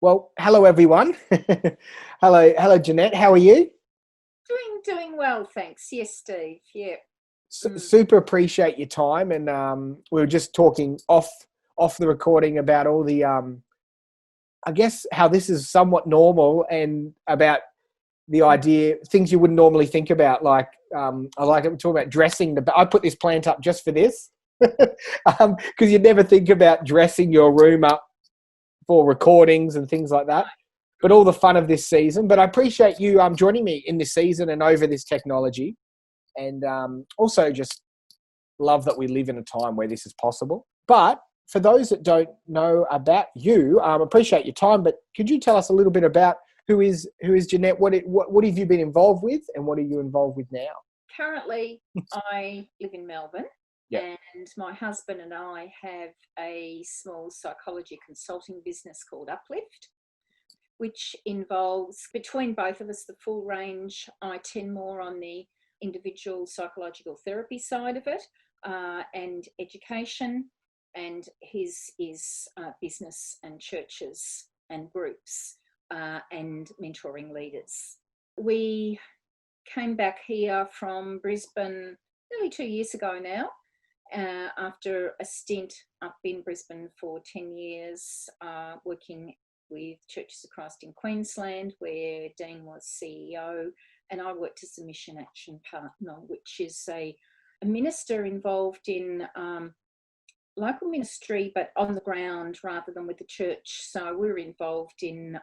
Well, hello everyone. Hello, Jeanette. How are you? Doing well, thanks. Yes, Steve. Yeah. Super appreciate your time, and we were just talking off the recording about all the I guess how this is somewhat normal, and about the idea things you wouldn't normally think about. Like I like to talk about dressing. I put this plant up just for this because you never think about dressing your room up for recordings and things like that. But all the fun of this season. But I appreciate you joining me in this season and over this technology. And also just love that we live in a time where this is possible. But for those that don't know about you, appreciate your time. But could you tell us a little bit about who is Jeanette? What have you been involved with, and what are you involved with now? Currently, I live in Melbourne, Yep. and my husband and I have a small psychology consulting business called Uplift, which involves, between both of us, the full range. I tend more on the individual psychological therapy side of it, and education, and his is business and churches and groups, and mentoring leaders. We came back here from Brisbane nearly 2 years ago now, after a stint up in Brisbane for 10 years, working with Churches of Christ in Queensland, where Dean was CEO, and I worked as a mission action partner, which is a minister involved in local ministry, but on the ground rather than with the church. So we're involved in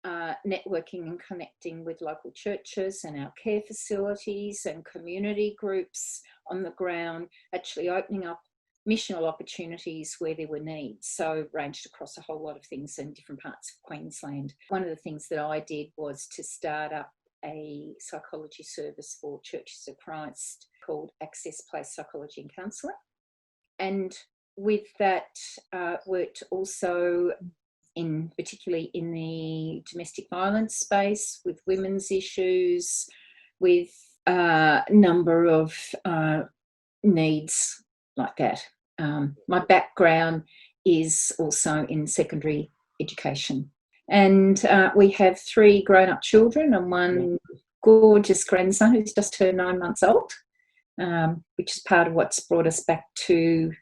networking and connecting with local churches and our care facilities and community groups on the ground, actually opening up missional opportunities where there were needs. So ranged across a whole lot of things in different parts of Queensland. One of the things that I did was to start up a psychology service for Churches of Christ called Access Place Psychology and Counselling. And with that, worked also particularly in the domestic violence space, with women's issues, with a number of needs like that. My background is also in secondary education. And we have 3 grown-up children and one gorgeous grandson who's just turned 9 months old, which is part of what's brought us back to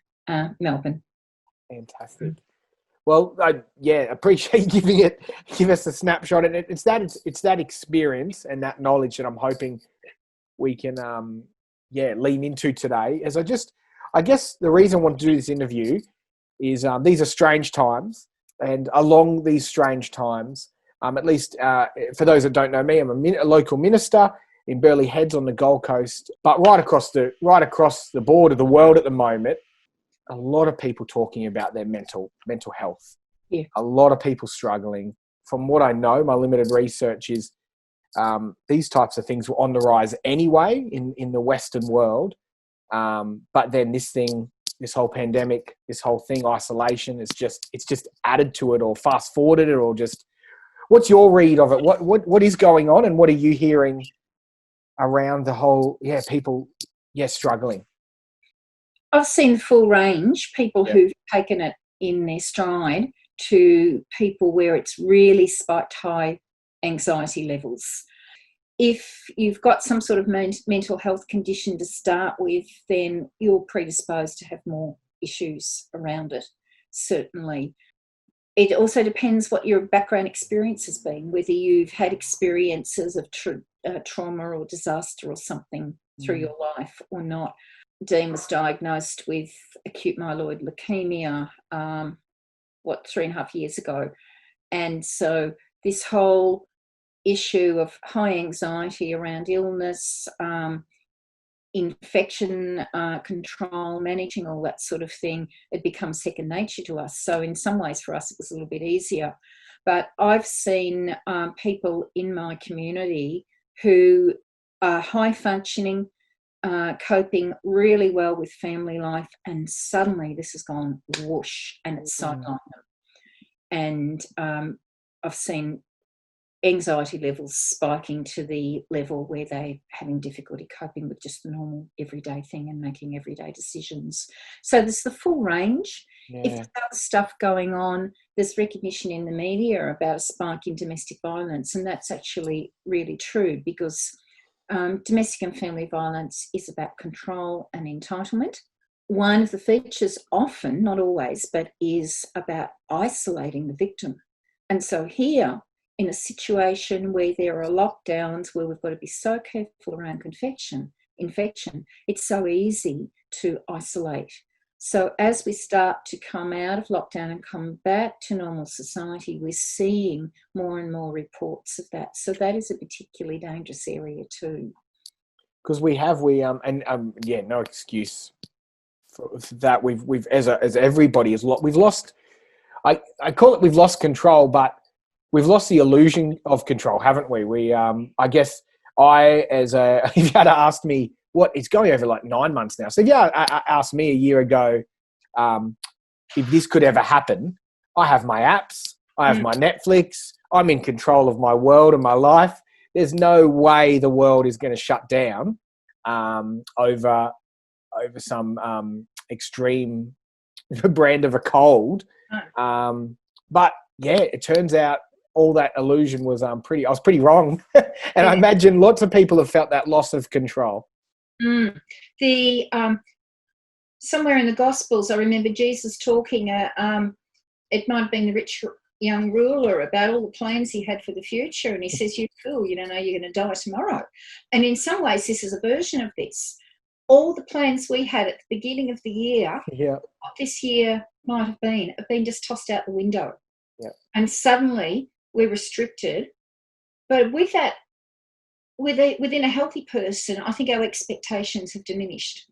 Melbourne. Fantastic. Well, I appreciate give us a snapshot, and it's that experience and that knowledge that I'm hoping we can lean into today. I guess the reason I want to do this interview is these are strange times, and along these strange times, at least for those that don't know me, I'm a local minister in Burleigh Heads on the Gold Coast, but right across the board of the world at the moment. A lot of people talking about their mental health. Yeah. A lot of people struggling. From what I know, my limited research is these types of things were on the rise anyway in the Western world. But then this whole pandemic, this whole thing, isolation, it's just added to it, or fast forwarded it, or just, what's your read of it? What is going on, and what are you hearing around the whole, people, struggling? I've seen the full range, people who've taken it in their stride, to people where it's really spiked high anxiety levels. If you've got some sort of mental health condition to start with, then you're predisposed to have more issues around it, certainly. It also depends what your background experience has been, whether you've had experiences of trauma or disaster or something through your life or not. Dean was diagnosed with acute myeloid leukemia, 3.5 years ago. And so this whole issue of high anxiety around illness, infection control, managing all that sort of thing, it becomes second nature to us. So in some ways for us it was a little bit easier. But I've seen people in my community who are high functioning, coping really well with family life, and suddenly this has gone whoosh and it's sidelined them. And I've seen anxiety levels spiking to the level where they're having difficulty coping with just the normal everyday thing and making everyday decisions. So there's the full range. If Yeah. there's other stuff going on, there's recognition in the media about a spike in domestic violence, and that's actually really true, because domestic and family violence is about control and entitlement. One of the features often, not always, but is about isolating the victim. And so here, in a situation where there are lockdowns, where we've got to be so careful around infection, it's so easy to isolate. So as we start to come out of lockdown and come back to normal society, we're seeing more and more reports of that. So that is a particularly dangerous area too. Because no excuse for that. We've as everybody has we've lost. I call it we've lost control, but we've lost the illusion of control, haven't we? I guess if you had asked me, it's going over like 9 months now. So if you asked me a year ago, if this could ever happen, I have my apps, I have my Netflix, I'm in control of my world and my life. There's no way the world is going to shut down over some extreme brand of a cold. But yeah, it turns out all that illusion was I was pretty wrong. And I imagine lots of people have felt that loss of control. Somewhere in the Gospels, I remember Jesus talking, it might have been the rich young ruler, about all the plans he had for the future. And he says, "You fool, you don't know you're going to die tomorrow." And in some ways, this is a version of this. All the plans we had at the beginning of the year, what this year might have been just tossed out the window. Yeah. And suddenly we're restricted. But with that, within a healthy person, I think our expectations have diminished.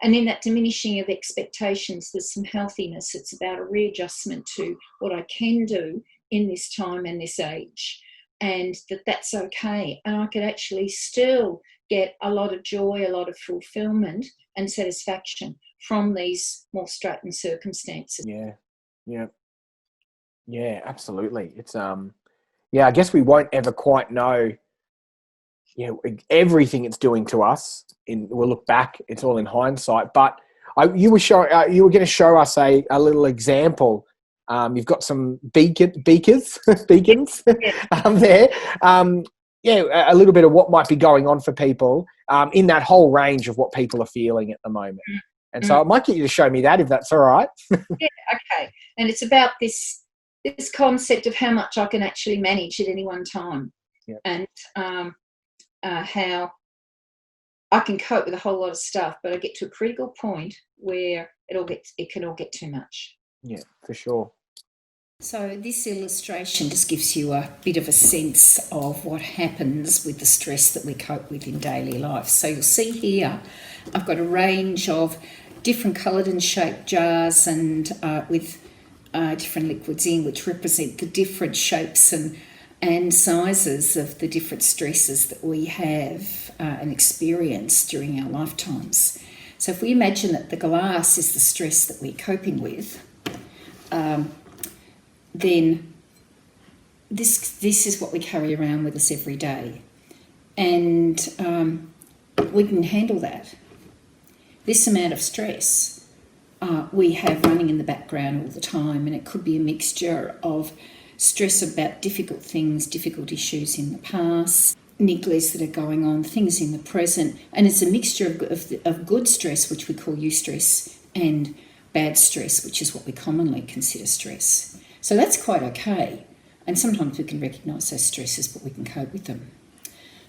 And in that diminishing of expectations, there's some healthiness. It's about a readjustment to what I can do in this time and this age, and that's okay. And I could actually still get a lot of joy, a lot of fulfillment and satisfaction from these more straitened circumstances. Yeah, absolutely. It's I guess we won't ever quite know everything it's doing to us. We'll look back; it's all in hindsight. But you were going to show us a little example. You've got some beacons there. A little bit of what might be going on for people in that whole range of what people are feeling at the moment. And so I might get you to show me that, if that's all right. Yeah, okay. And it's about this concept of how much I can actually manage at any one time. Yep. And how I can cope with a whole lot of stuff, but I get to a critical point where it can all get too much. Yeah, for sure. So this illustration just gives you a bit of a sense of what happens with the stress that we cope with in daily life. So you'll see here, I've got a range of different coloured and shaped jars and with different liquids in, which represent the different shapes and sizes of the different stresses that we have and experience during our lifetimes. So if we imagine that the glass is the stress that we're coping with, then this is what we carry around with us every day. And we can handle that. This amount of stress we have running in the background all the time, and it could be a mixture of stress about difficult things, difficult issues in the past, niggles that are going on, things in the present, and it's a mixture of good stress, which we call eustress, and bad stress, which is what we commonly consider stress. So that's quite okay, and sometimes we can recognise those stresses, but we can cope with them.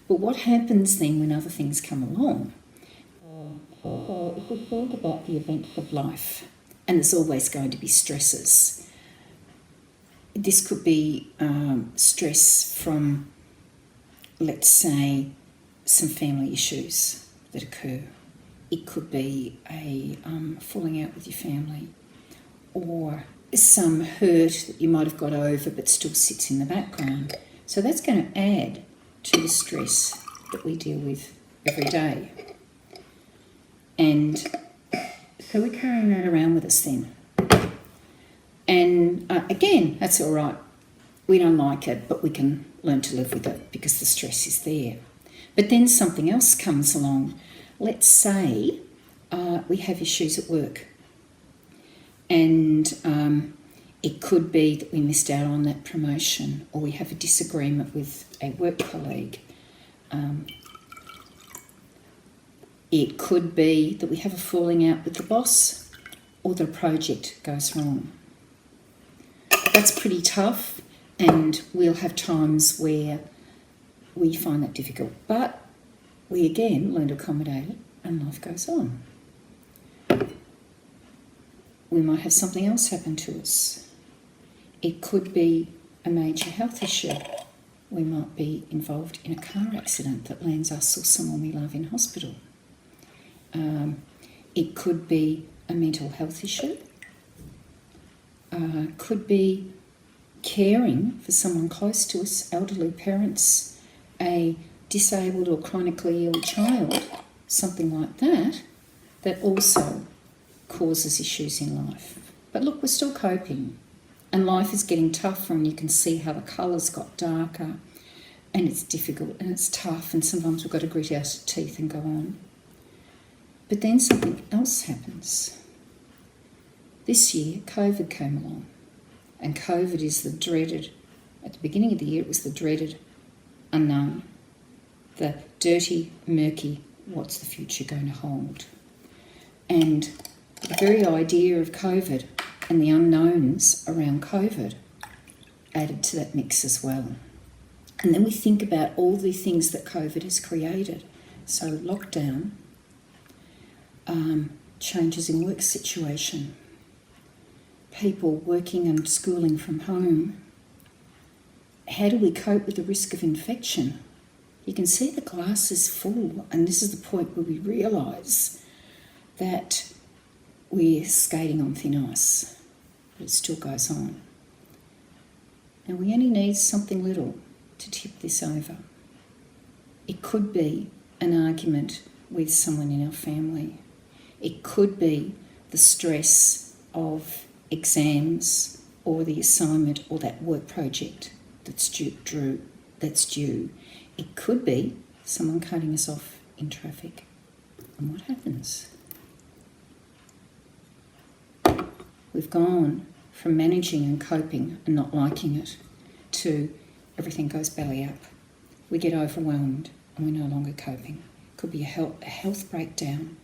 But what happens then when other things come along? If we think about the events of life, and there's always going to be stresses. This could be stress from, let's say, some family issues that occur. It could be a falling out with your family, or some hurt that you might have got over but still sits in the background. So that's going to add to the stress that we deal with every day. And so we're carrying that around with us then. And again, that's all right. We don't like it, but we can learn to live with it because the stress is there. But then something else comes along. Let's say we have issues at work. And it could be that we missed out on that promotion, or we have a disagreement with a work colleague. It could be that we have a falling out with the boss, or the project goes wrong. That's pretty tough, and we'll have times where we find that difficult. But we again learn to accommodate it, and life goes on. We might have something else happen to us. It could be a major health issue. We might be involved in a car accident that lands us or someone we love in hospital. It could be a mental health issue. Could be caring for someone close to us, elderly parents, a disabled or chronically ill child, something like that, that also causes issues in life. But look, we're still coping, and life is getting tougher, and you can see how the colours got darker, and it's difficult and it's tough, and sometimes we've got to grit our teeth and go on. But then something else happens. This year, COVID came along, and COVID is the dreaded, at the beginning of the year, it was the dreaded unknown, the dirty, murky, what's the future going to hold? And the very idea of COVID and the unknowns around COVID added to that mix as well. And then we think about all the things that COVID has created. So lockdown, changes in work situation, people working and schooling from home. How do we cope with the risk of infection? You can see the glass is full, and this is the point where we realise that we're skating on thin ice, but it still goes on. And we only need something little to tip this over. It could be an argument with someone in our family. It could be the stress of exams or the assignment or that work project that's due. It could be someone cutting us off in traffic. And what happens? We've gone from managing and coping and not liking it to everything goes belly up. We get overwhelmed and we're no longer coping. It could be a health breakdown.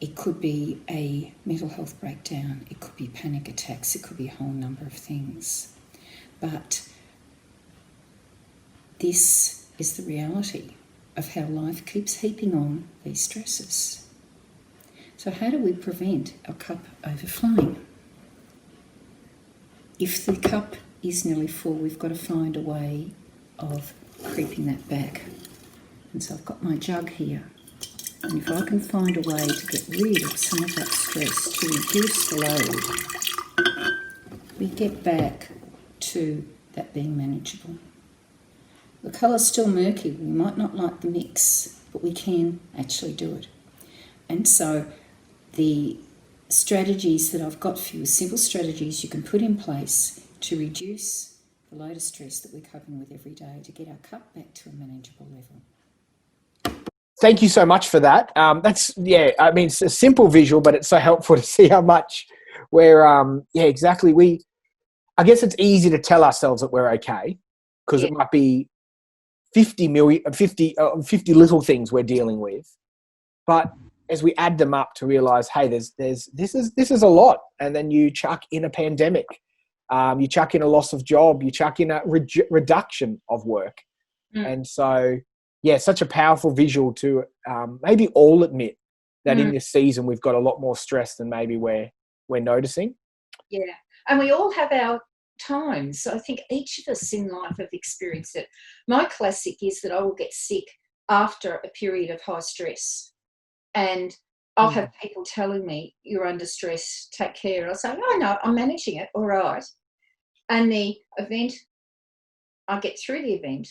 It could be a mental health breakdown. It could be panic attacks. It could be a whole number of things. But this is the reality of how life keeps heaping on these stresses. So how do we prevent our cup overflowing? If the cup is nearly full, we've got to find a way of creeping that back. And so I've got my jug here. And if I can find a way to get rid of some of that stress, to reduce the load, we get back to that being manageable. The colour's still murky. We might not like the mix, but we can actually do it. And so the strategies that I've got for you are simple strategies you can put in place to reduce the load of stress that we're coping with every day to get our cup back to a manageable level. Thank you so much for that. It's a simple visual, but it's so helpful to see how much we're, exactly. I guess it's easy to tell ourselves that we're okay because it might be 50 little things we're dealing with. But as we add them up to realize, hey, this is a lot. And then you chuck in a pandemic, you chuck in a loss of job, you chuck in a reduction of work. And so, such a powerful visual to maybe all admit that in this season we've got a lot more stress than maybe we're noticing. Yeah, and we all have our times. So I think each of us in life have experienced it. My classic is that I will get sick after a period of high stress. And I'll have people telling me, you're under stress, take care. I'll say, oh, no, I'm managing it, all right. And the event, I get through the event,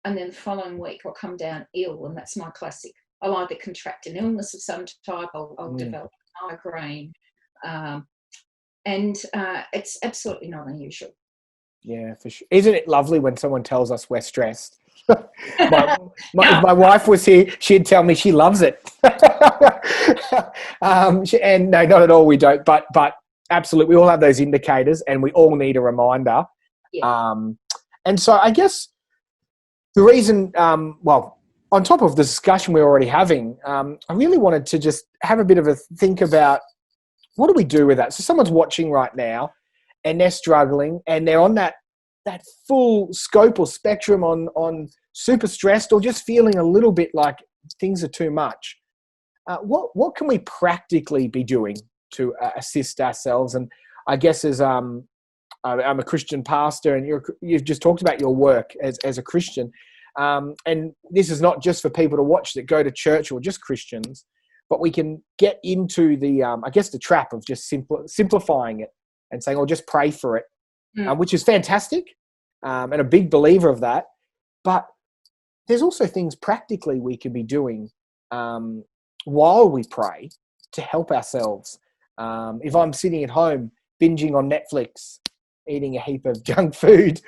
and then the following week I'll come down ill, and that's my classic. I'll either contract an illness of some type, I'll develop a migraine, and it's absolutely not unusual. Yeah, for sure. Isn't it lovely when someone tells us we're stressed? If my wife was here, she'd tell me she loves it. And no, not at all. We don't. But absolutely, we all have those indicators, and we all need a reminder. Yeah. And so, I guess the reason, well, on top of the discussion we're already having, I really wanted to just have a bit of a think about what do we do with that. So, someone's watching right now, and they're struggling, and they're on that full scope or spectrum on super stressed or just feeling a little bit like things are too much. What can we practically be doing to assist ourselves? And I guess as I'm a Christian pastor, and you've just talked about your work as a Christian, and this is not just for people to watch that go to church or just Christians, but we can get into the I guess the trap of just simplifying it and saying, "Oh, just pray for it," which is fantastic, and a big believer of that. But there's also things practically we can be doing while we pray to help ourselves. If I'm sitting at home binging on Netflix, eating a heap of junk food,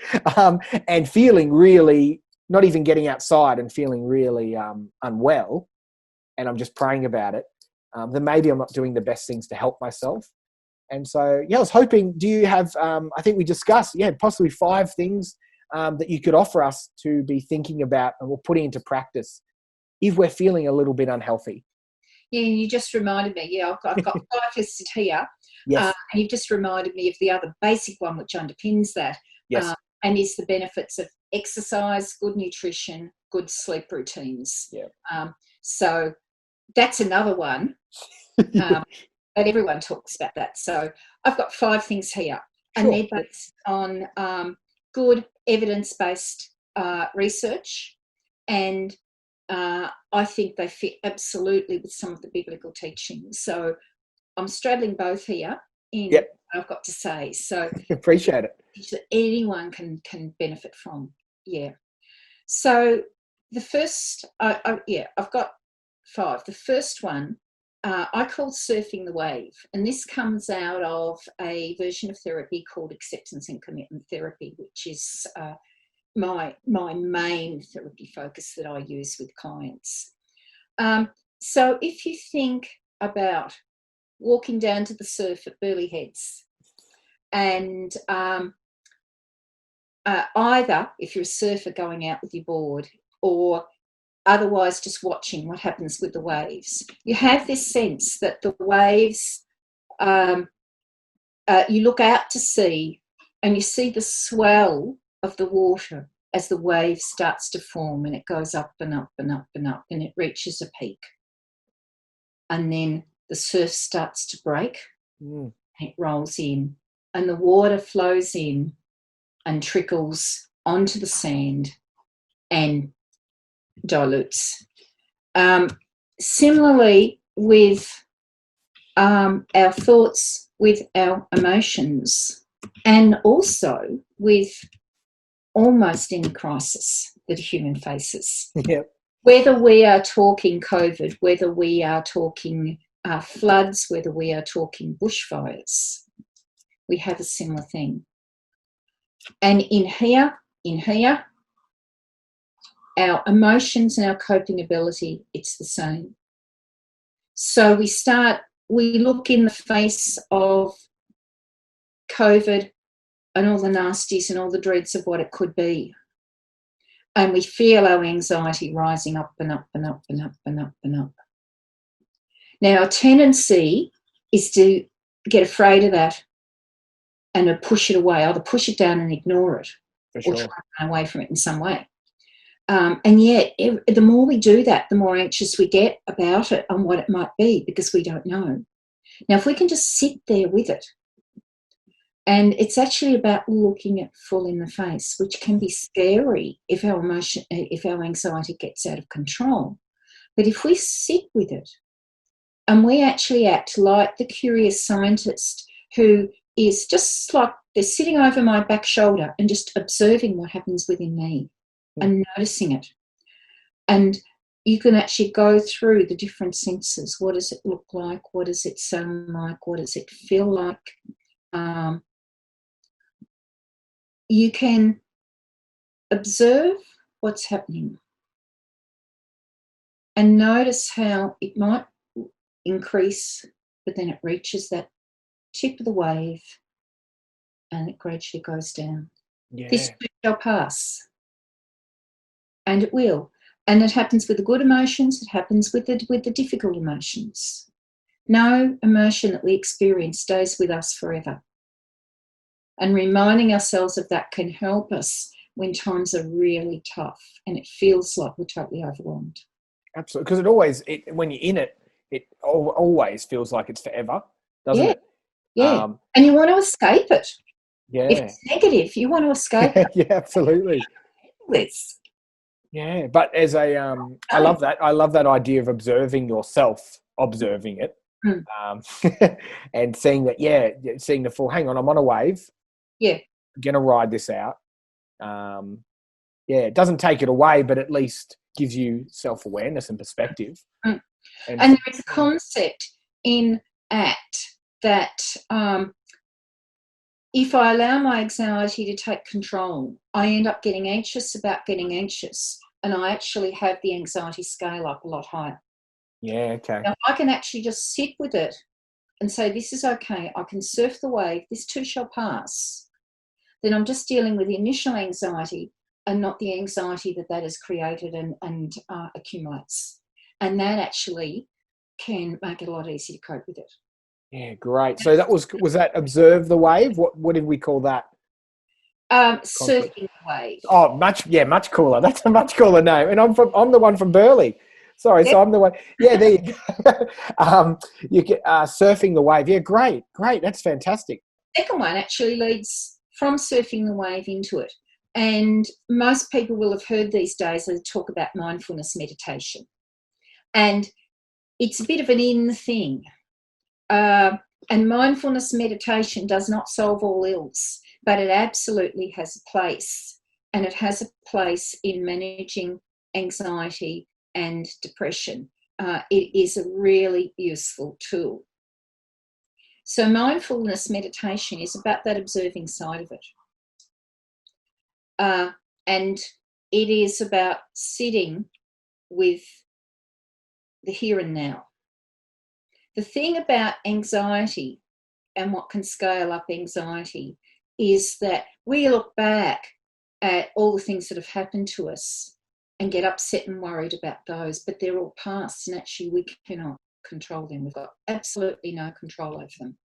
and feeling really, not even getting outside and feeling really unwell, and I'm just praying about it, then maybe I'm not doing the best things to help myself. And so, I was hoping, do you have, I think we discussed, possibly 5 things that you could offer us to be thinking about and we're putting into practice if we're feeling a little bit unhealthy. Yeah, you just reminded me. Yeah, I've got 5 listed here. Yes. And you've just reminded me of the other basic one which underpins that. Yes. And is the benefits of exercise, good nutrition, good sleep routines. Yeah. So that's another one. But everyone talks about that. So I've got 5 things here. Sure. And they're based on good evidence-based research, and I think they fit absolutely with some of the biblical teachings. So I'm straddling both here in what I've got to say. So appreciate it. That anyone can benefit from. Yeah. So the first, I've got 5. The first one I call surfing the wave, and this comes out of a version of therapy called acceptance and commitment therapy, which is my main therapy focus that I use with clients. So if you think about walking down to the surf at Burleigh Heads, and either if you're a surfer going out with your board, or otherwise just watching what happens with the waves, you have this sense that the waves, you look out to sea and you see the swell of the water as the wave starts to form, and it goes up and up and up and up, and it reaches a peak. And then the surf starts to break, and it rolls in, and the water flows in and trickles onto the sand and dilutes. Similarly with our thoughts, with our emotions, and also with almost any crisis that a human faces. Yep. Whether we are talking COVID, whether we are talking floods, whether we are talking bushfires, we have a similar thing. And in here, our emotions and our coping ability, it's the same. So we look in the face of COVID and all the nasties and all the dreads of what it could be, and we feel our anxiety rising up and up and up and up and up and up. Now, our tendency is to get afraid of that and to push it away, either push it down and ignore it, or try to run away from it in some way. And yet, the more we do that, the more anxious we get about it and what it might be, because we don't know. Now, if we can just sit there with it, and it's actually about looking it full in the face, which can be scary if our anxiety gets out of control. But if we sit with it and we actually act like the curious scientist who is just like they're sitting over my back shoulder and just observing what happens within me and noticing it. And you can actually go through the different senses. What does it look like? What does it sound like? What does it feel like? you can observe what's happening and notice how it might increase, but then it reaches that tip of the wave and it gradually goes down. Yeah. This too shall pass. And it will. And it happens with the good emotions, it happens with the difficult emotions. No emotion that we experience stays with us forever. And reminding ourselves of that can help us when times are really tough and it feels like we're totally overwhelmed. Absolutely. Because it always, when you're in it, it always feels like it's forever, doesn't it? Yeah. And you want to escape it. Yeah. If it's negative, you want to escape it. Yeah, absolutely. Yeah, but as a, I love that. I love that idea of observing yourself, observing it, and seeing that. Seeing the full. Hang on, I'm on a wave. Yeah, I'm gonna ride this out. It doesn't take it away, but at least gives you self-awareness and perspective. And there's a concept in ACT that if I allow my anxiety to take control, I end up getting anxious about getting anxious, and I actually have the anxiety scale up a lot higher. Yeah, okay. Now, I can actually just sit with it and say, this is okay, I can surf the wave, this too shall pass. Then I'm just dealing with the initial anxiety and not the anxiety that has created and accumulates. And that actually can make it a lot easier to cope with it. Yeah, great. So that was that observe the wave? What did we call that? Surfing the wave. Oh, much cooler. That's a much cooler name. And I'm the one from Burleigh. Sorry, so I'm the one. Yeah, there you go. You get surfing the wave. Yeah, great. That's fantastic. Second one actually leads from surfing the wave into it. And most people will have heard these days they talk about mindfulness meditation. And it's a bit of an in thing. And mindfulness meditation does not solve all ills, but it absolutely has a place. And it has a place in managing anxiety and depression. It is a really useful tool. So mindfulness meditation is about that observing side of it. And it is about sitting with the here and now. The thing about anxiety and what can scale up anxiety is that we look back at all the things that have happened to us and get upset and worried about those, but they're all past and actually we cannot control them. We've got absolutely no control over them.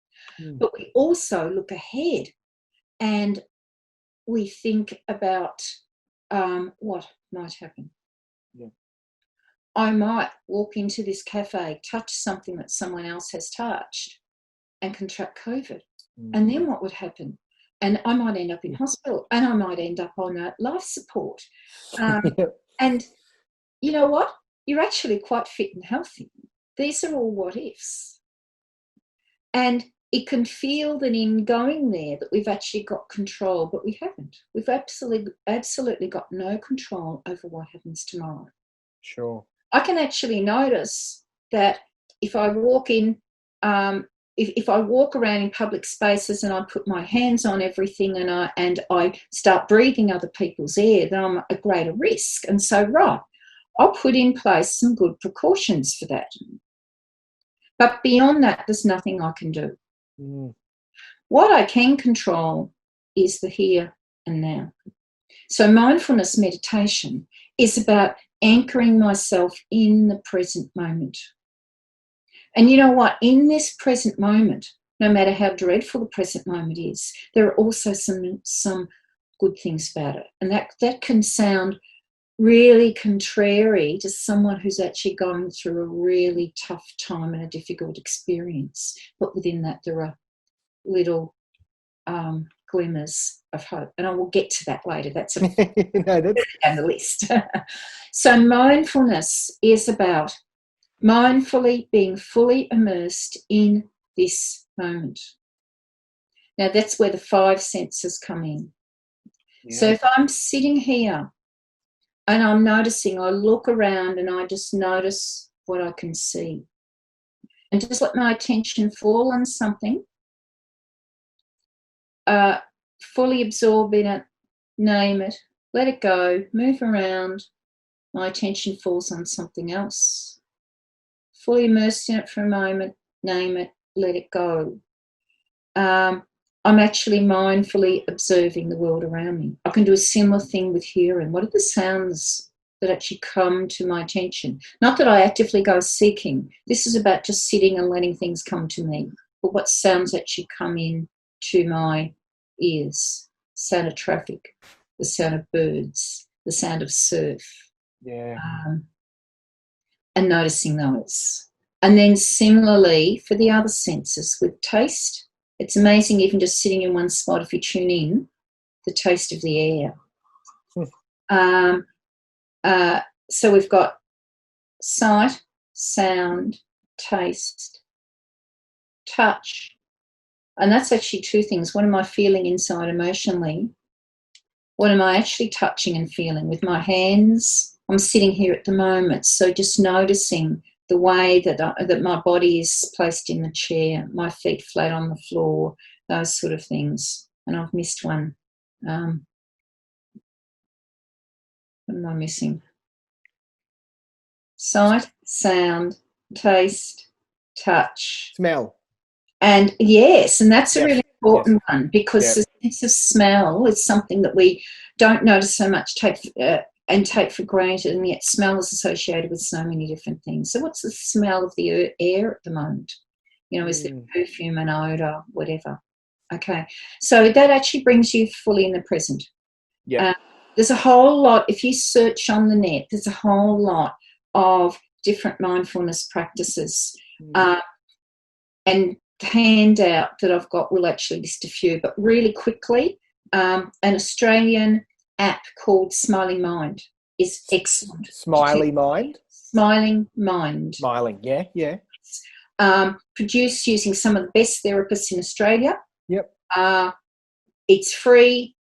But we also look ahead and we think about what might happen. Yeah. I might walk into this cafe, touch something that someone else has touched and contract COVID. And then what would happen? And I might end up in hospital and I might end up on life support. And you know what? You're actually quite fit and healthy. These are all what ifs. And it can feel that in going there that we've actually got control, but we haven't. We've absolutely got no control over what happens tomorrow. Sure. I can actually notice that if I walk in, if I walk around in public spaces and I put my hands on everything and I start breathing other people's air, then I'm at greater risk. And so, right, I'll put in place some good precautions for that. But beyond that, there's nothing I can do. What I can control is the here and now. So mindfulness meditation is about anchoring myself in the present moment. And you know what? In this present moment, no matter how dreadful the present moment is, there are also some good things about it. And that can sound really contrary to someone who's actually going through a really tough time and a difficult experience. But within that, there are little glimmers of hope. And I will get to that later. That's down the list. So mindfulness is about mindfully being fully immersed in this moment. Now that's where the 5 senses come in. Yeah. So if I'm sitting here and I'm noticing, I look around and I just notice what I can see. And just let my attention fall on something, fully absorb in it name it, let it go, move around. My attention falls on something else. Fully immersed in it for a moment, name it, let it go. I'm actually mindfully observing the world around me. I can do a similar thing with hearing. What are the sounds that actually come to my attention? Not that I actively go seeking. This is about just sitting and letting things come to me. But what sounds actually come in to my ears? Sound of traffic, the sound of birds, the sound of surf. Yeah. And noticing those. And then similarly for the other senses with taste, it's amazing even just sitting in one spot, if you tune in, the taste of the air. So we've got sight, sound, taste, touch. And that's actually two things. What am I feeling inside emotionally? What am I actually touching and feeling with my hands? I'm sitting here at the moment, so just noticing the way that my body is placed in the chair, my feet flat on the floor, those sort of things. And I've missed one. What am I missing? Sight, sound, taste, touch. Smell. And yes, and that's a really important Yes. one, because the sense of smell is something that we don't notice so much, take for granted, and yet smell is associated with so many different things. So what's the smell of the air at the moment? You know, is there perfume, an odour, whatever? Okay, so that actually brings you fully in the present. Yeah. There's a whole lot, if you search on the net, there's a whole lot of different mindfulness practices. And the handout that I've got will actually list a few, but really quickly, an Australian app called Smiling Mind is excellent. Smiling Mind? Smiling Mind. Smiling, yeah. Produced using some of the best therapists in Australia. Yep. It's free,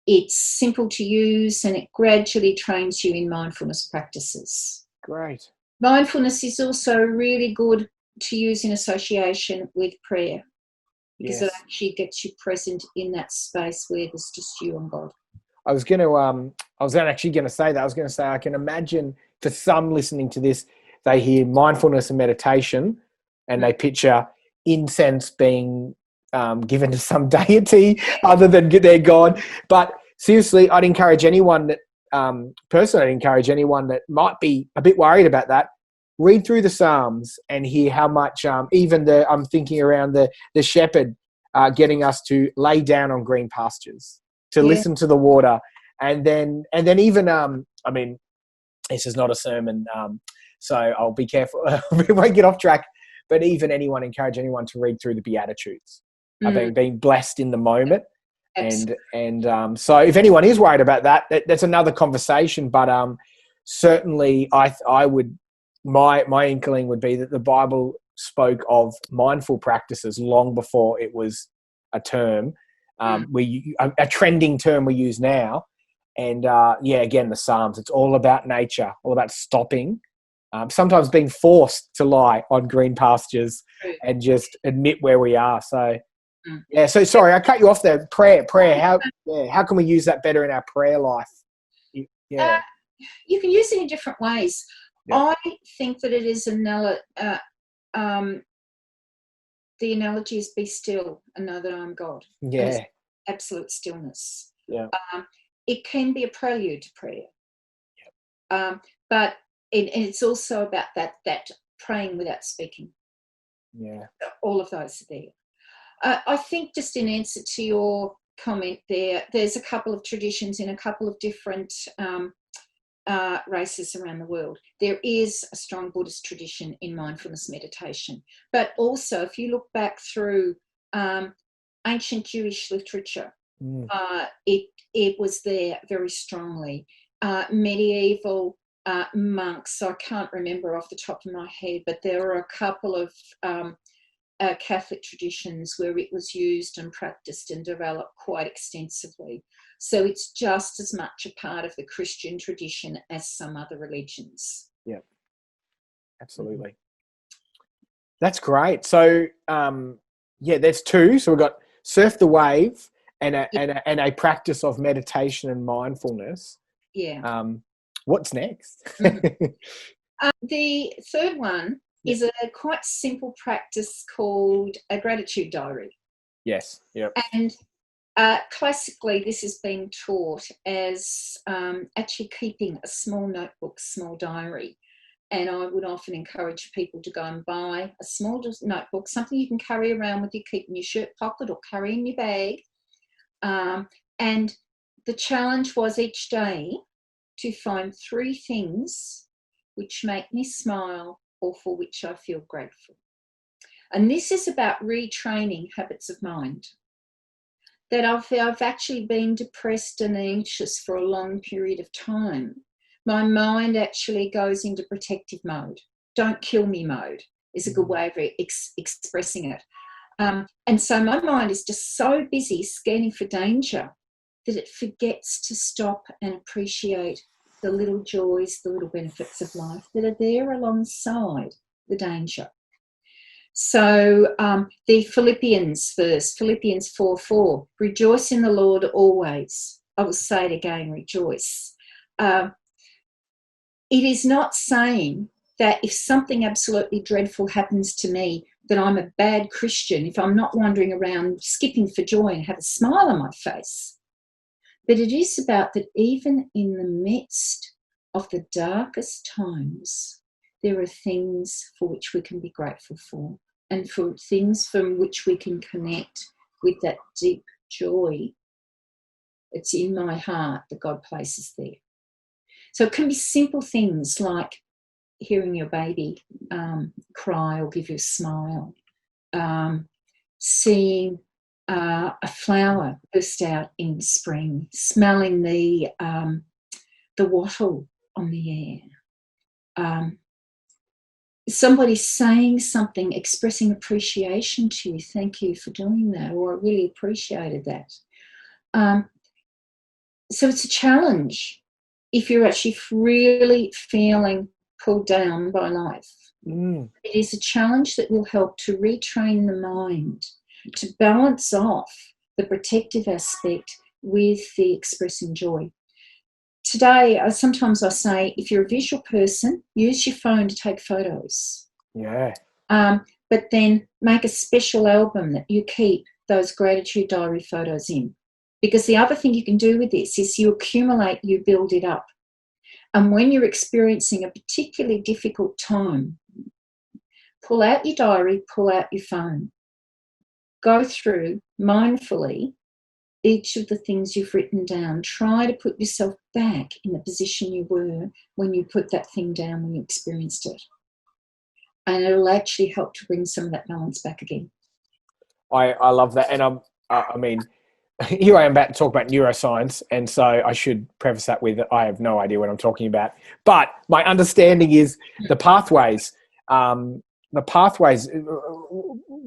it's simple to use, and it gradually trains you in mindfulness practices. Great. Mindfulness is also really good to use in association with prayer, because it actually gets you present in that space where there's just you and God. I was actually going to say that. I was going to say, I can imagine for some listening to this, they hear mindfulness and meditation and they picture incense being given to some deity other than their God. But seriously, I'd encourage anyone that, personally, I'd encourage anyone that might be a bit worried about that, read through the Psalms and hear how much, I'm thinking around the shepherd getting us to lay down on green pastures, to listen to the water. And then even, this is not a sermon, so I'll be careful. We won't get off track. But even encourage anyone to read through the Beatitudes, being blessed in the moment. And so if anyone is worried about that, that's another conversation. But certainly I would, my inkling would be that the Bible spoke of mindful practices long before it was a term, a trending term we use now. And again, the Psalms, it's all about nature, all about stopping, sometimes being forced to lie on green pastures and just admit where we are. So, so sorry, I cut you off there. Prayer. How can we use that better in our prayer life? Yeah. You can use it in different ways. Yeah. I think that it is the analogy is be still and know that I'm God. Yeah. Absolute stillness. Yeah. It can be a prelude to prayer. But it's also about that praying without speaking. Yeah. All of those are there. I think just in answer to your comment there's a couple of traditions in a couple of different races around the world. There is a strong Buddhist tradition in mindfulness meditation. But also, if you look back through ancient Jewish literature, it was there very strongly. Medieval monks, I can't remember off the top of my head, but there are a couple of Catholic traditions where it was used and practiced and developed quite extensively. So it's just as much a part of the Christian tradition as some other religions. Yeah, absolutely. That's great. So, there's two. So we've got surf the wave and a practice of meditation and mindfulness. Yeah. What's next? The third one is a quite simple practice called a gratitude diary. Yes. Yep. And classically, this has been taught as actually keeping a small notebook, small diary. And I would often encourage people to go and buy a small notebook, something you can carry around with you, keep in your shirt pocket or carry in your bag. And the challenge was each day to find 3 things which make me smile or for which I feel grateful. And this is about retraining habits of mind. That I've actually been depressed and anxious for a long period of time. My mind actually goes into protective mode. Don't kill me mode is a good way of expressing it. And so my mind is just so busy scanning for danger that it forgets to stop and appreciate the little joys, the little benefits of life that are there alongside the danger. So the Philippians verse, Philippians 4:4, rejoice in the Lord always. I will say it again, rejoice. It is not saying that if something absolutely dreadful happens to me, that I'm a bad Christian, if I'm not wandering around skipping for joy and have a smile on my face. But it is about that even in the midst of the darkest times, there are things for which we can be grateful for, and for things from which we can connect with that deep joy that's in my heart that God places there. So it can be simple things like hearing your baby cry or give you a smile, seeing a flower burst out in spring, smelling the wattle on the air, somebody saying something, expressing appreciation to you, thank you for doing that, or I really appreciated that. So it's a challenge if you're actually really feeling pulled down by life. It is a challenge that will help to retrain the mind, to balance off the protective aspect with the expressing joy. Today, sometimes I say, if you're a visual person, use your phone to take photos. Yeah. But then make a special album that you keep those gratitude diary photos in. Because the other thing you can do with this is you accumulate, you build it up. And when you're experiencing a particularly difficult time, pull out your diary, pull out your phone. Go through mindfully each of the things you've written down. Try to put yourself back in the position you were when you put that thing down, when you experienced it. And it'll actually help to bring some of that balance back again. I love that. And I mean, here I am about to talk about neuroscience, and so I should preface that with I have no idea what I'm talking about. But my understanding is the pathways.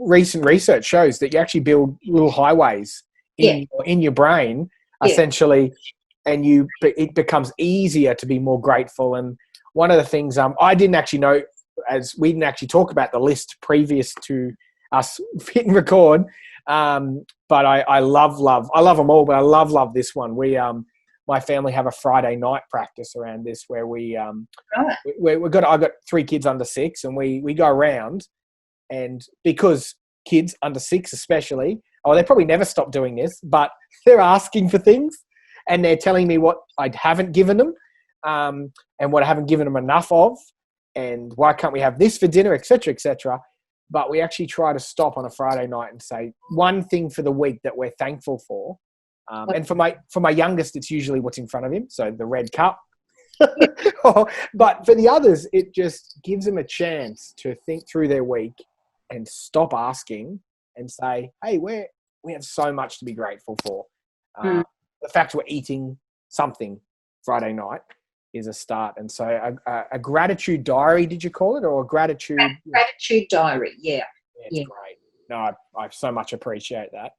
Recent research shows that you actually build little highways in your brain, essentially, and it becomes easier to be more grateful. And one of the things I didn't actually know, as we didn't actually talk about the list previous to us hit and record, but I love them all, but I love this one. We my family have a Friday night practice around this where I've got 3 kids under 6, and we go around, and because kids under 6 especially, they probably never stop doing this, but they're asking for things, and they're telling me what I haven't given them, and what I haven't given them enough of, and why can't we have this for dinner, etc., etc. But we actually try to stop on a Friday night and say one thing for the week that we're thankful for. And for my youngest, it's usually what's in front of him, so the red cup. But for the others, it just gives them a chance to think through their week and stop asking and say, hey, we have so much to be grateful for. The fact we're eating something Friday night is a start. And so a gratitude diary, did you call it, or a gratitude diary? Yeah. It's great. No, I so much appreciate that.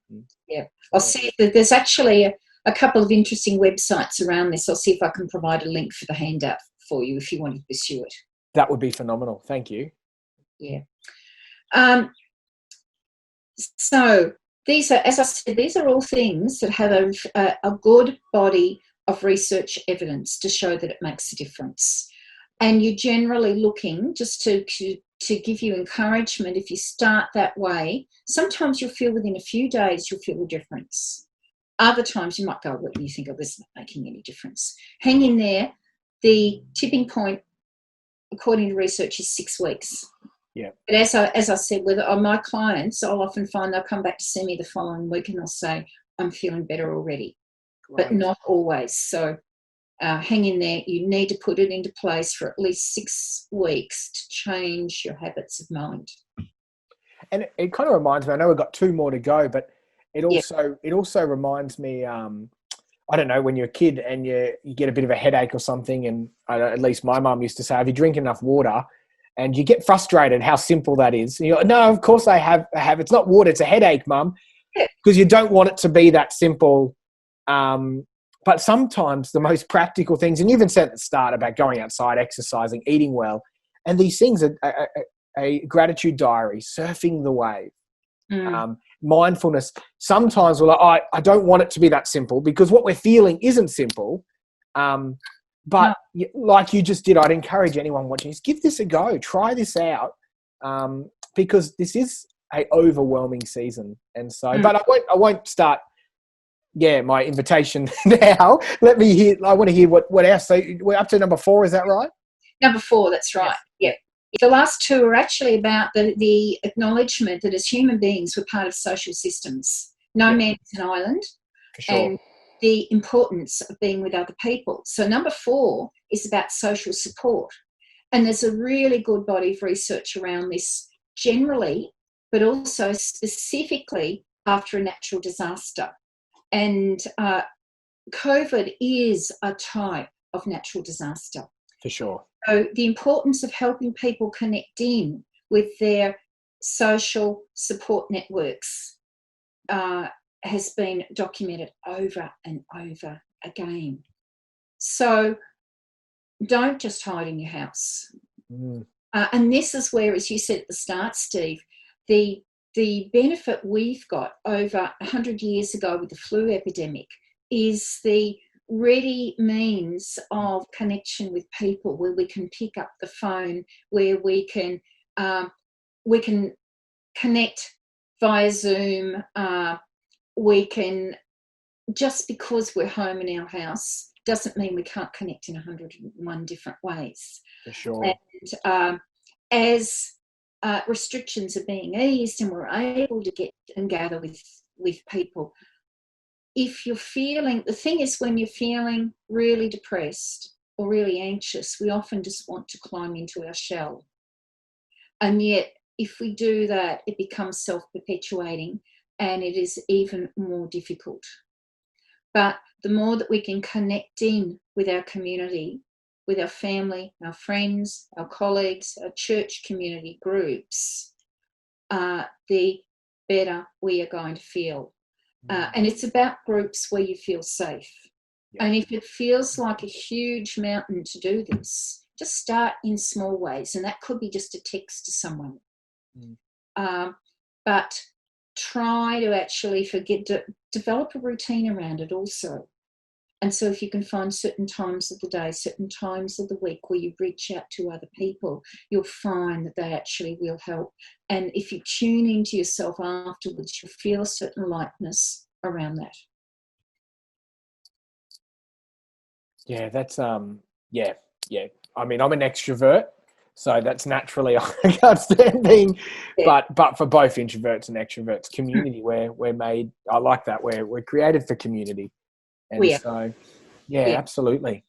Yeah. I'll see if there's actually a couple of interesting websites around this. I'll see if I can provide a link for the handout for you if you want to pursue it. That would be phenomenal. Thank you. Yeah. So these are, as I said, these are all things that have a good body of research evidence to show that it makes a difference. And you're generally looking, just to give you encouragement, if you start that way, sometimes you'll feel within a few days you'll feel a difference. Other times you might go, what do you think of this? Not making any difference. Hang in there. The tipping point, according to research, is 6 weeks. Yeah. But as I said, with my clients, I'll often find they'll come back to see me the following week and they'll say, I'm feeling better already. Great. But not always. So hang in there. You need to put it into place for at least 6 weeks to change your habits of mind. And it kind of reminds me, I know we've got 2 more to go, but it also reminds me, I don't know, when you're a kid and you get a bit of a headache or something, and at least my mum used to say, if you drink enough water, and you get frustrated how simple that is. And you're like, no, of course I have. It's not water, it's a headache, Mum. Because you don't want it to be that simple. But sometimes the most practical things, and you even said at the start about going outside, exercising, eating well, and these things are a gratitude diary, surfing the wave, mindfulness. Sometimes we're like, I don't want it to be that simple, because what we're feeling isn't simple. But like you just did, I'd encourage anyone watching this, give this a go. Try this out, because this is a overwhelming season. And so, but I won't start, my invitation now. Let me hear. I want to hear what else. So we're up to number 4, is that right? Number 4, that's right. Yeah. The last 2 are actually about the acknowledgement that as human beings, we're part of social systems. No man is an island. For sure. And the importance of being with other people. So number 4 is about social support. And there's a really good body of research around this generally, but also specifically after a natural disaster. And COVID is a type of natural disaster. For sure. So the importance of helping people connect in with their social support networks has been documented over and over again. So don't just hide in your house. And this is where, as you said at the start, Steve, the benefit we've got over 100 years ago with the flu epidemic is the ready means of connection with people, where we can pick up the phone, where we can connect via Zoom. We can, just because we're home in our house doesn't mean we can't connect in 101 different ways. For sure. And as restrictions are being eased and we're able to get and gather with people, if you're feeling, the thing is, when you're feeling really depressed or really anxious, we often just want to climb into our shell. And yet, if we do that, it becomes self-perpetuating, and it is even more difficult. But the more that we can connect in with our community, with our family, our friends, our colleagues, our church community groups, the better we are going to feel. And it's about groups where you feel safe. Yeah. And if it feels like a huge mountain to do this, just start in small ways. And that could be just a text to someone. But try to actually develop a routine around it also. And so if you can find certain times of the day, certain times of the week where you reach out to other people, you'll find that they actually will help. And if you tune into yourself afterwards, you'll feel a certain lightness around that. Yeah, that's, yeah. I mean, I'm an extrovert, so that's naturally, I can't stand being, but for both introverts and extroverts, community, we're made, I like that, we're created for community. And so, absolutely.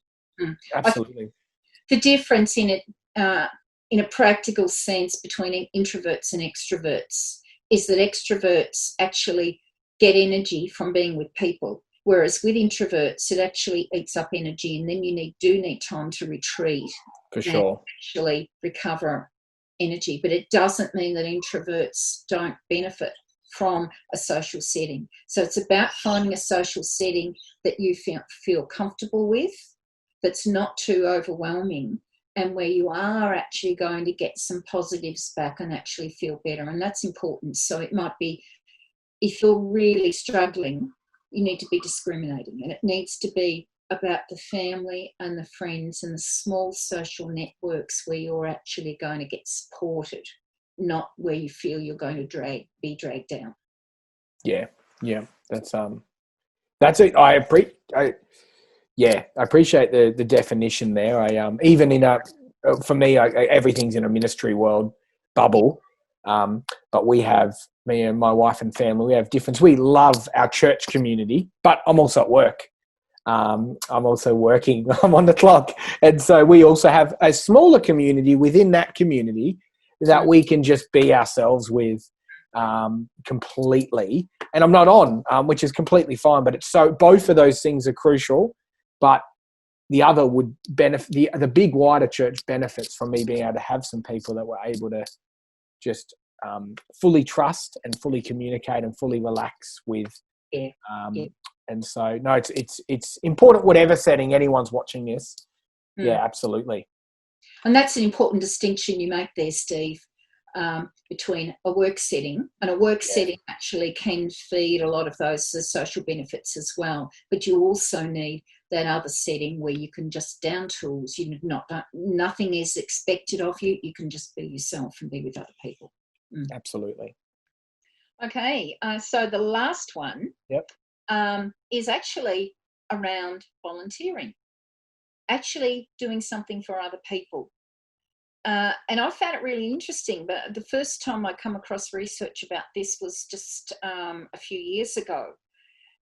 Absolutely. The difference in it, in a practical sense, between introverts and extroverts is that extroverts actually get energy from being with people, whereas with introverts, it actually eats up energy, and then you do need time to retreat. For sure. Actually recover energy. But it doesn't mean that introverts don't benefit from a social setting. So it's about finding a social setting that you feel comfortable with, that's not too overwhelming, and where you are actually going to get some positives back and actually feel better. And that's important. So it might be if you're really struggling, you need to be discriminating, and it needs to be about the family and the friends and the small social networks where you're actually going to get supported, not where you feel you're going to be dragged down. Yeah, that's it. I appreciate the definition there. Even in for me, everything's in a ministry world bubble, but me and my wife and family, we have difference. We love our church community, but I'm also at work. I'm also working. I'm on the clock, and so we also have a smaller community within that community that we can just be ourselves with completely. And I'm not on, which is completely fine. But both of those things are crucial. But the other would benefit. The big wider church benefits from me being able to have some people that were able to just fully trust and fully communicate and fully relax with. Yeah. And so, no, it's important, whatever setting anyone's watching this. Yeah, absolutely. And that's an important distinction you make there, Steve, between a work setting. And a work setting actually can feed a lot of those social benefits as well. But you also need that other setting where you can just down tools. Nothing is expected of you. You can just be yourself and be with other people. Absolutely. Okay, so the last one is actually around volunteering, actually doing something for other people. And I found it really interesting, but the first time I come across research about this was just a few years ago.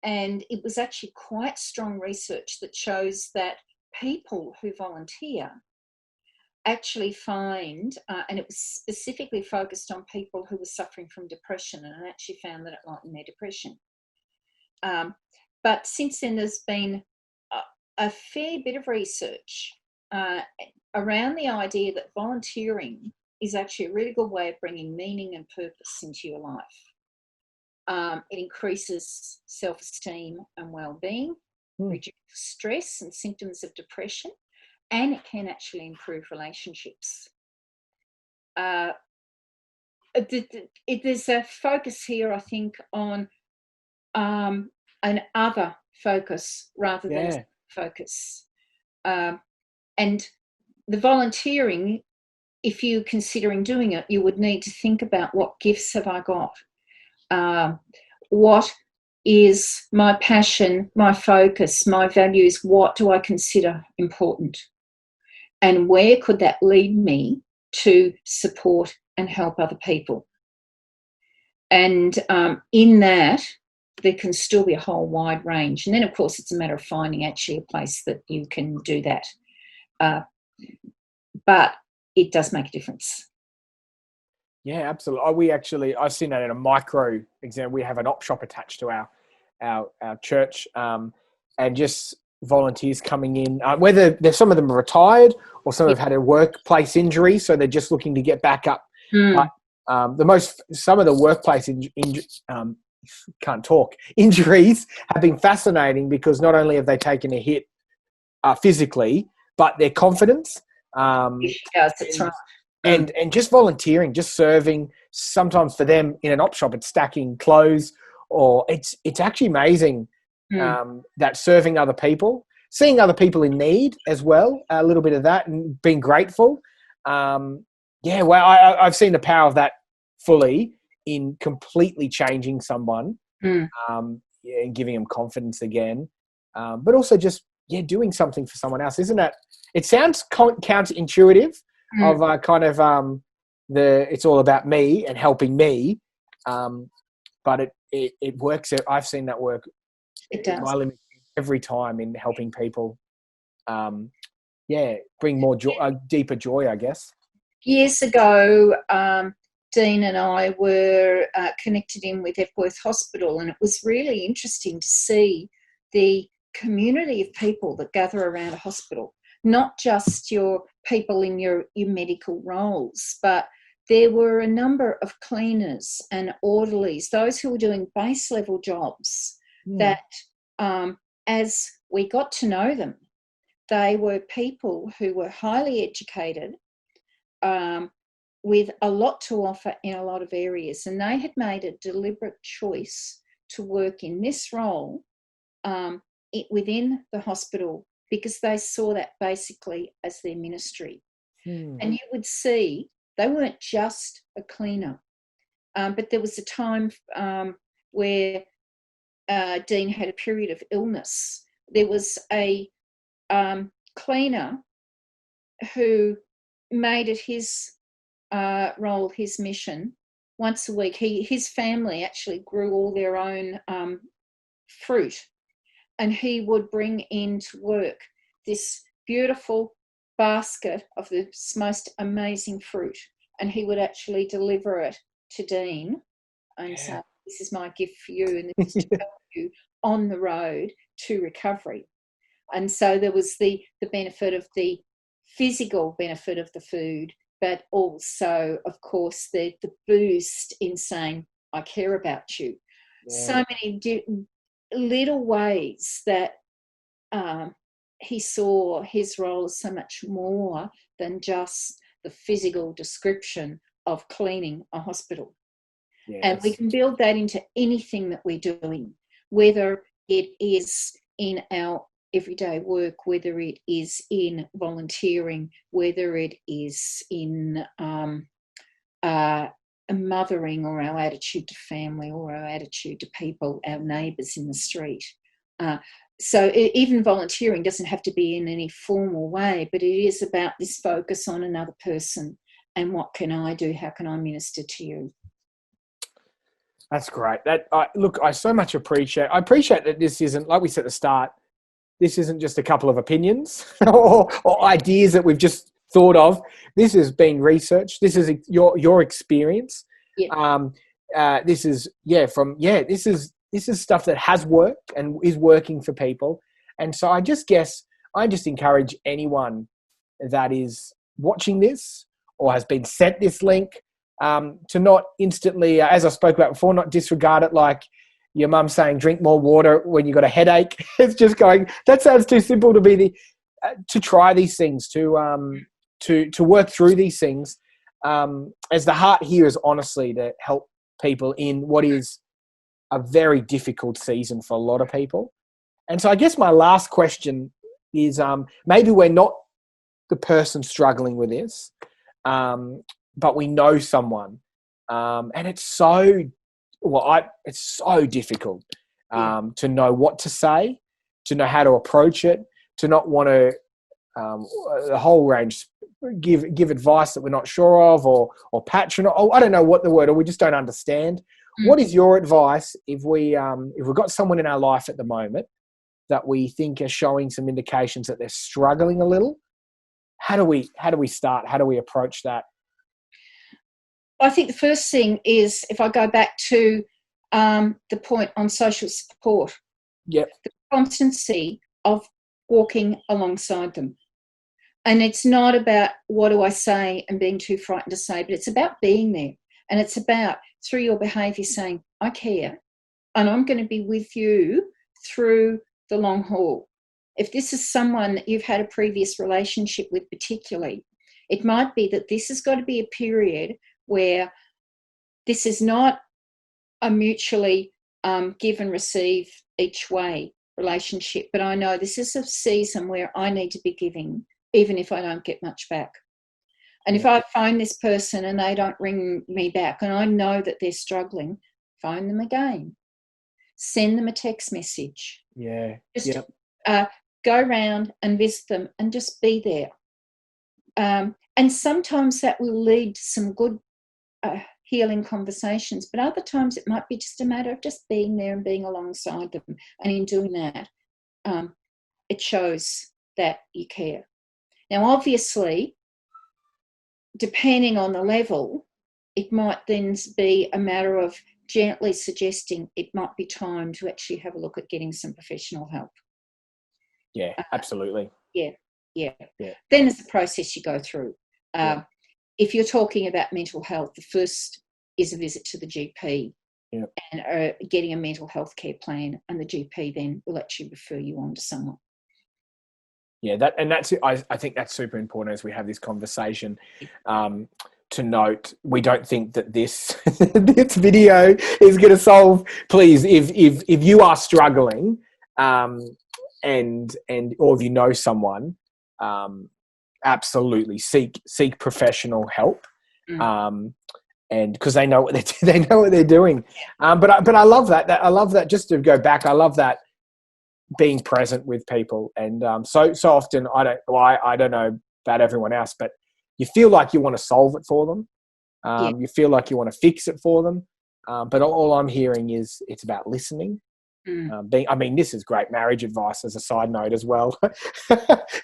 And it was actually quite strong research that shows that people who volunteer actually find, and it was specifically focused on people who were suffering from depression, and I actually found that it lightened their depression. But since then, there's been a fair bit of research around the idea that volunteering is actually a really good way of bringing meaning and purpose into your life. It increases self-esteem and well-being, reduces stress and symptoms of depression, and it can actually improve relationships. There's a focus here, I think, on an other focus rather than a focus. And the volunteering, if you're considering doing it, you would need to think about, what gifts have I got? What is my passion, my focus, my values? What do I consider important? And where could that lead me to support and help other people? And in that, there can still be a whole wide range. And then, of course, it's a matter of finding actually a place that you can do that. But it does make a difference. Yeah, absolutely. I've seen that in a micro example. We have an op shop attached to our church, and just volunteers coming in, whether some of them are retired or some have had a workplace injury, so they're just looking to get back up. But some of the workplace injuries have been fascinating, because not only have they taken a hit physically, but their confidence. Yes, that's right. And just volunteering, just serving. Sometimes for them in an op shop, it's stacking clothes, or it's actually amazing that serving other people, seeing other people in need as well, a little bit of that, and being grateful. I've seen the power of that fully in completely changing someone, and giving them confidence again, but also just doing something for someone else. Isn't that? It sounds counterintuitive. Of it's all about me and helping me, but it works. I've seen that work. It does every time in helping people. Bring more joy, deeper joy, I guess. Years ago, Dean and I were connected in with Epworth Hospital, and it was really interesting to see the community of people that gather around a hospital. Not just your people in your medical roles, but there were a number of cleaners and orderlies, those who were doing base level jobs that, as we got to know them, they were people who were highly educated, with a lot to offer in a lot of areas. And they had made a deliberate choice to work in this role within the hospital because they saw that basically as their ministry. And you would see they weren't just a cleaner, but there was a time where Dean had a period of illness. There was a cleaner who made it his role, his mission, once a week. His family actually grew all their own fruit, and he would bring into work this beautiful basket of the most amazing fruit, and he would actually deliver it to Dean and say, this is my gift for you, and this is to help you on the road to recovery. And so there was the benefit of the physical benefit of the food, but also, of course, the boost in saying, I care about you. So many little ways that he saw his role as so much more than just the physical description of cleaning a hospital. Yes. And we can build that into anything that we're doing, whether it is in our everyday work, whether it is in volunteering, whether it is in mothering, or our attitude to family, or our attitude to people, our neighbours in the street. So even volunteering doesn't have to be in any formal way, but it is about this focus on another person and what can I do? How can I minister to you? That's great. I so much appreciate that this isn't, like we said at the start, this isn't just a couple of opinions or ideas that we've just thought of. This has been researched. This is your experience. Yeah. This is stuff that has worked and is working for people. And so I just encourage anyone that is watching this or has been sent this link to not instantly, as I spoke about before, not disregard it like your mum saying drink more water when you got a headache. It's just going, that sounds too simple to be to try these things, to work through these things, as the heart here is honestly to help people in what is a very difficult season for a lot of people. And so I guess my last question is, maybe we're not the person struggling with this, but we know someone, and it's so difficult to know what to say, to know how to approach it, to not want to the whole range, give advice that we're not sure of, or patronize. I don't know what the word, or we just don't understand. Mm-hmm. What is your advice if we've got someone in our life at the moment that we think are showing some indications that they're struggling a little? How do we start? How do we approach that? I think the first thing is, if I go back to the point on social support, the constancy of walking alongside them. And it's not about what do I say and being too frightened to say, but it's about being there. And it's about, through your behaviour, saying, I care, and I'm going to be with you through the long haul. If this is someone that you've had a previous relationship with particularly, it might be that this has got to be a period where this is not a mutually give and receive each way relationship, but I know this is a season where I need to be giving, even if I don't get much back. And if I phone this person and they don't ring me back, and I know that they're struggling, phone them again. Send them a text message. Yeah. Just go around and visit them and just be there. And sometimes that will lead to some good healing conversations, but other times it might be just a matter of just being there and being alongside them. And in doing that, it shows that you care. Now, obviously, depending on the level, it might then be a matter of gently suggesting it might be time to actually have a look at getting some professional help. Yeah, absolutely. Yeah. Then there's the process you go through. If you're talking about mental health, the first is a visit to the GP and getting a mental health care plan, and the GP then will actually refer you on to someone. Yeah, I think that's super important as we have this conversation, to note, we don't think that this this video is going to solve. Please, if you are struggling, and or if you know someone, absolutely seek professional help, and because they know what they're doing. But I love that. I love that. Just to go back, I love that being present with people, and so often I don't know about everyone else, but you feel like you want to solve it for them. You feel like you want to fix it for them. But all I'm hearing is it's about listening. This is great marriage advice as a side note as well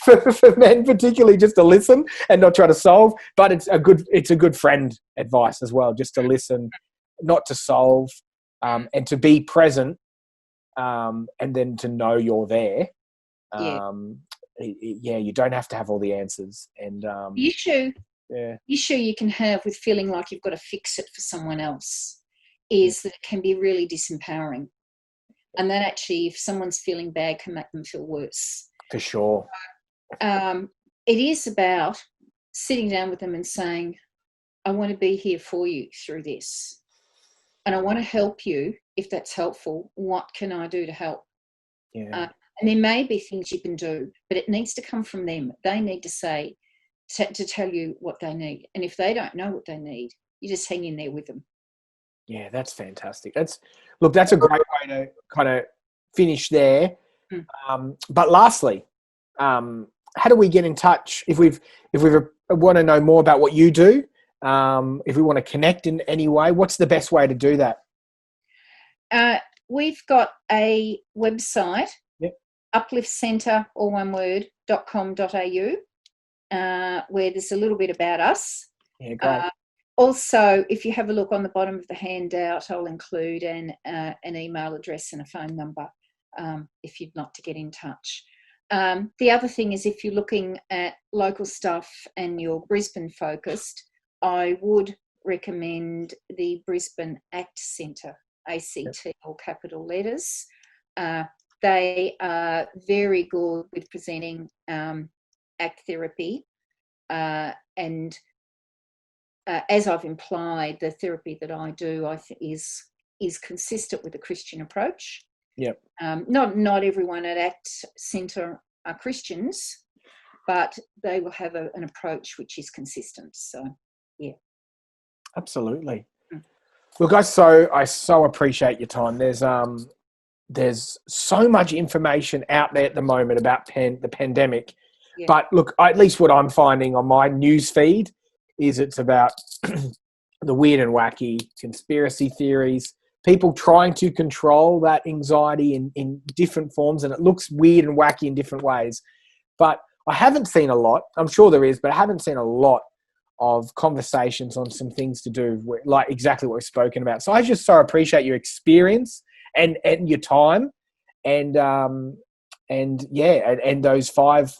for men, particularly, just to listen and not try to solve. But it's a good friend advice as well, just to listen, not to solve, and to be present, and then to know you're there. You don't have to have all the answers. And the issue you can have with feeling like you've got to fix it for someone else is that it can be really disempowering. And that actually, if someone's feeling bad, can make them feel worse. For sure. It is about sitting down with them and saying, I want to be here for you through this. And I want to help you if that's helpful. What can I do to help? Yeah. And there may be things you can do, but it needs to come from them. They need to say, to tell you what they need. And if they don't know what they need, you just hang in there with them. Yeah, that's fantastic. That's a great way to kind of finish there. But lastly, how do we get in touch if we want to know more about what you do? If we want to connect in any way, what's the best way to do that? We've got a website, upliftcentre, all one word, .com.au, where there's a little bit about us. Yeah, great. Also, if you have a look on the bottom of the handout, I'll include an email address and a phone number if you'd like to get in touch. The other thing is, if you're looking at local stuff and you're Brisbane focused, I would recommend the Brisbane ACT Centre, ACT, all capital letters. They are very good with presenting ACT therapy, and as I've implied, the therapy that I do, I think, is consistent with a Christian approach. Yep. Not everyone at ACT Centre are Christians, but they will have an approach which is consistent. So, yeah. Absolutely. Look, I so appreciate your time. There's so much information out there at the moment about the pandemic. Yeah. But look, at least what I'm finding on my news feed is it's about the weird and wacky conspiracy theories, people trying to control that anxiety in different forms, and it looks weird and wacky in different ways. But I haven't seen a lot, I'm sure there is, but I haven't seen a lot of conversations on some things to do with, like exactly what we've spoken about. So I just so appreciate your experience and your time, and those five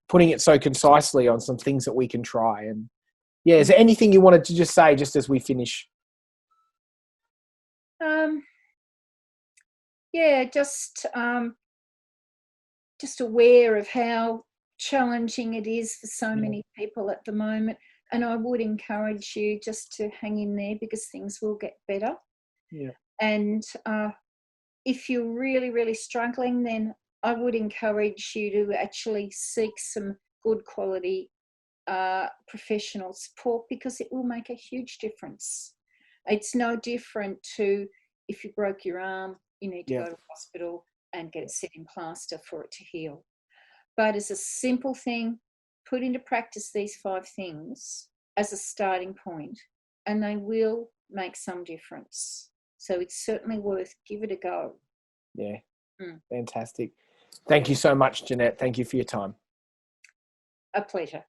putting it so concisely on some things that we can try. And yeah, is there anything you wanted to just say just as we finish? Just aware of how challenging it is for so many people at the moment. And I would encourage you just to hang in there, because things will get better. Yeah. And if you're really, really struggling, then I would encourage you to actually seek some good quality professional support, because it will make a huge difference. It's no different to if you broke your arm, you need to go to hospital and get it set in plaster for it to heal. But as a simple thing, put into practice these 5 things as a starting point, and they will make some difference. So it's certainly worth give it a go. Yeah. Fantastic. Thank you so much, Jeanette. Thank you for your time. A pleasure.